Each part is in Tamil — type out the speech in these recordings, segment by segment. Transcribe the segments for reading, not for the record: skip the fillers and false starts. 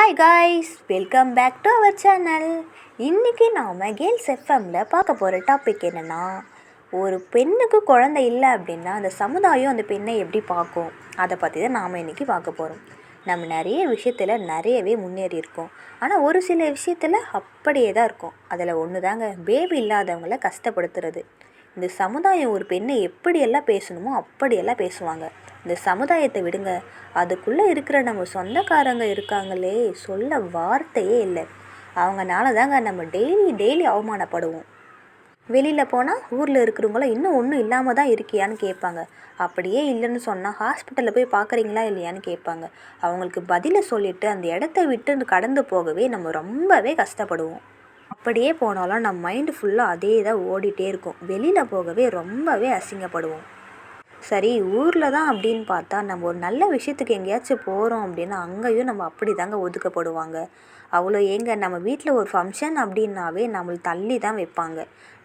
Hi guys, welcome back to our channel. இன்றைக்கி நாம் கேர்ள்ஸ் எஃப்எம்மில் பார்க்க போகிற டாபிக் என்னென்னா, ஒரு பெண்ணுக்கு குழந்தை இல்லை அப்படின்னா அந்த சமுதாயம் அந்த பெண்ணை எப்படி பார்க்கும், அதை பற்றி தான் நாம் இன்றைக்கி பார்க்க போகிறோம். நம்ம நிறைய விஷயத்தில் நிறையவே முன்னேறி இருக்கோம், ஆனால் ஒரு சில விஷயத்தில் அப்படியே தான் இருக்கும். அதில் ஒன்று தாங்க பேபி இல்லாதவங்களை கஷ்டப்படுத்துறது. இந்த சமுதாயம் ஒரு பெண்ணை எப்படியெல்லாம் பேசணுமோ அப்படியெல்லாம் பேசுவாங்க. இந்த சமுதாயத்தை விடுங்க, அதுக்குள்ளே இருக்கிற நம்ம சொந்தக்காரங்க இருக்காங்களே, சொல்ல வார்த்தையே இல்லை. அவங்கனால தாங்க நம்ம டெய்லி அவமானப்படுவோம். வெளியில் போனால் ஊரில் இருக்கிறவங்களாம் இன்னும் ஒன்றும் இல்லாமல் தான் இருக்கியான்னு கேட்பாங்க. அப்படியே இல்லைன்னு சொன்னால் ஹாஸ்பிட்டலில் போய் பார்க்குறீங்களா இல்லையான்னு கேட்பாங்க. அவங்களுக்கு பதிலை சொல்லிவிட்டு அந்த இடத்த விட்டு கடந்து போகவே நம்ம ரொம்பவே கஷ்டப்படுவோம். அப்படியே போனாலும் நம்ம மைண்டு ஃபுல்லாக அதே தான் ஓடிட்டே இருக்கும். வெளியில் போகவே ரொம்பவே அசிங்கப்படுவோம். சரி, ஊரில் தான் அப்படின்னு பார்த்தா நம்ம ஒரு நல்ல விஷயத்துக்கு எங்கேயாச்சும் போகிறோம் அப்படின்னா அங்கேயும் நம்ம அப்படி தாங்க ஒதுக்கப்படுவாங்க. அவ்வளோ ஏங்க, நம்ம வீட்டில் ஒரு ஃபங்க்ஷன் அப்படின்னாவே நம்மளை தள்ளி தான் வைப்பாங்க.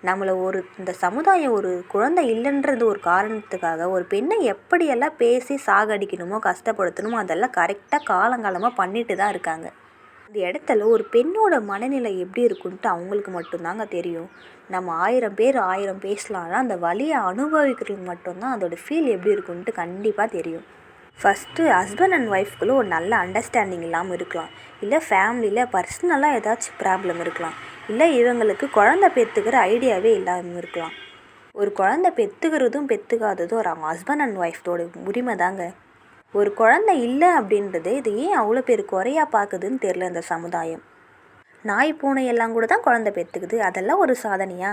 நம்மளை இந்த சமுதாயம் ஒரு குழந்தை இல்லைன்றது ஒரு காரணத்துக்காக ஒரு பெண்ணை எப்படியெல்லாம் பேசி சாகடிக்கணுமோ கஷ்டப்படுத்தணுமோ அதெல்லாம் கரெக்டாக காலங்காலமாக பண்ணிட்டு தான் இருக்காங்க. இந்த இடத்துல ஒரு பெண்ணோட மனநிலை எப்படி இருக்குன்ட்டு அவங்களுக்கு மட்டும்தாங்க தெரியும். நம்ம 1000 பேர் 1000 பேசலாம்னா அந்த வலியை அனுபவிக்கிறதுக்கு மட்டும்தான் அதோட ஃபீல் எப்படி இருக்குன்ட்டு கண்டிப்பாக தெரியும். ஃபஸ்ட்டு ஹஸ்பண்ட் அண்ட் ஒய்ஃப்குள்ளே ஒரு நல்ல அண்டர்ஸ்டாண்டிங் இல்லாமல் இருக்கலாம், இல்லை ஃபேமிலியில் பர்சனலாக ஏதாச்சும் ப்ராப்ளம் இருக்கலாம், இல்லை இவங்களுக்கு குழந்தை பெற்றுக்கிற ஐடியாவே இல்லாமல் இருக்கலாம். ஒரு குழந்தை பெற்றுக்கிறதும் பெற்றுக்காததும் ஒரு அவங்க ஹஸ்பண்ட் அண்ட் ஒய்ஃபோட உரிமை தாங்க. ஒரு குழந்தை இல்லை அப்படின்றது இது ஏன் அவ்வளோ பேர் குறையாக பார்க்குதுன்னு தெரில. இந்த சமுதாயம் நாய் பூனை எல்லாம் கூட தான் குழந்தை பெற்றுக்குது, அதெல்லாம் ஒரு சாதனையா?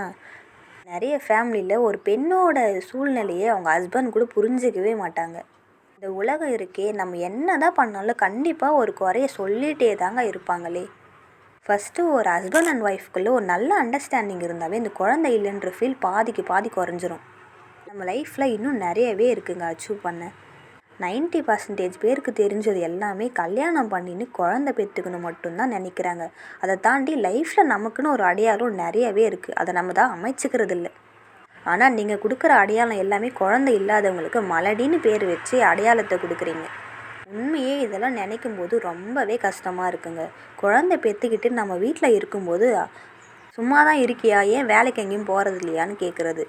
நிறைய ஃபேமிலியில் ஒரு பெண்ணோட சூழ்நிலையை அவங்க ஹஸ்பண்ட் கூட புரிஞ்சிக்கவே மாட்டாங்க. இந்த உலகம் இருக்கே, நம்ம என்ன தான் பண்ணாலும் கண்டிப்பாக ஒரு குறைய சொல்லிகிட்டே தாங்க இருப்பாங்களே. ஃபஸ்ட்டு ஒரு ஹஸ்பண்ட் அண்ட் ஒய்ஃப்குள்ளே ஒரு நல்ல அண்டர்ஸ்டாண்டிங் இருந்தாவே இந்த குழந்தை இல்லைன்ற ஃபீல் பாதிக்கு பாதி குறைஞ்சிரும். நம்ம லைஃப்பில் இன்னும் நிறையவே இருக்குங்க அச்சீவ் பண்ண. 90% பேருக்கு தெரிஞ்சது எல்லாமே கல்யாணம் பண்ணின்னு குழந்தை பெற்றுக்கணும் மட்டும்தான் நினைக்கிறாங்க. அதை தாண்டி லைஃப்பில் நமக்குன்னு ஒரு அடையாளம் நிறையவே இருக்குது, அதை நம்ம தான் அமைச்சிக்கிறது இல்லை. ஆனால் நீங்கள் கொடுக்குற அடையாளம் எல்லாமே குழந்தை இல்லாதவங்களுக்கு மலடின்னு பேர் வச்சு அடையாளத்தை கொடுக்குறீங்க. உண்மையே இதெல்லாம் நினைக்கும் போது ரொம்பவே கஷ்டமாக இருக்குங்க. குழந்தை பெற்றுக்கிட்டு நம்ம வீட்டில் இருக்கும்போது சும்மா தான் இருக்கியா, ஏன் வேலைக்கு எங்கேயும் போகிறது இல்லையான்னு கேட்குறது.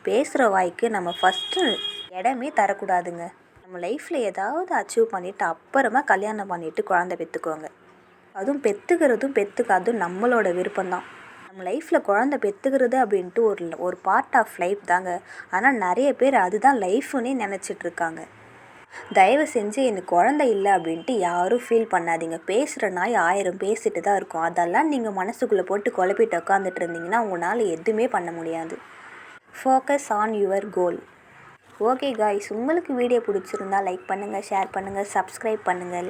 பேசுகிற வாய்க்கு நம்ம ஃபஸ்ட்டு இடமே தரக்கூடாதுங்க. நம்ம லைஃப்பில் ஏதாவது அச்சீவ் பண்ணிவிட்டு அப்புறமா கல்யாணம் பண்ணிவிட்டு குழந்தை பெற்றுக்குவாங்க. அதுவும் பெற்றுக்காதும் நம்மளோட விருப்பம்தான். நம்ம லைஃப்பில் குழந்தை பெற்றுக்கிறது அப்படின்ட்டு ஒரு பார்ட் ஆஃப் லைஃப் தாங்க. ஆனால் நிறைய பேர் அதுதான் லைஃப்னே நினச்சிட்ருக்காங்க. தயவு செஞ்சு எனக்கு குழந்தை இல்லை அப்படின்ட்டு யாரும் ஃபீல் பண்ணாதீங்க. பேசுகிற நாய் 1000 பேசிட்டு தான் இருக்கும். அதெல்லாம் நீங்கள் மனசுக்குள்ளே போட்டு குழப்பிட்டு உட்காந்துட்டு இருந்தீங்கன்னா உங்களால் எதுவுமே பண்ண முடியாது. Focus on your goal. Okay guys, உங்களுக்கு வீடியோ பிடிச்சிருந்தா லைக் பண்ணுங்கள், ஷேர் பண்ணுங்கள், சப்ஸ்கிரைப் பண்ணுங்கள்.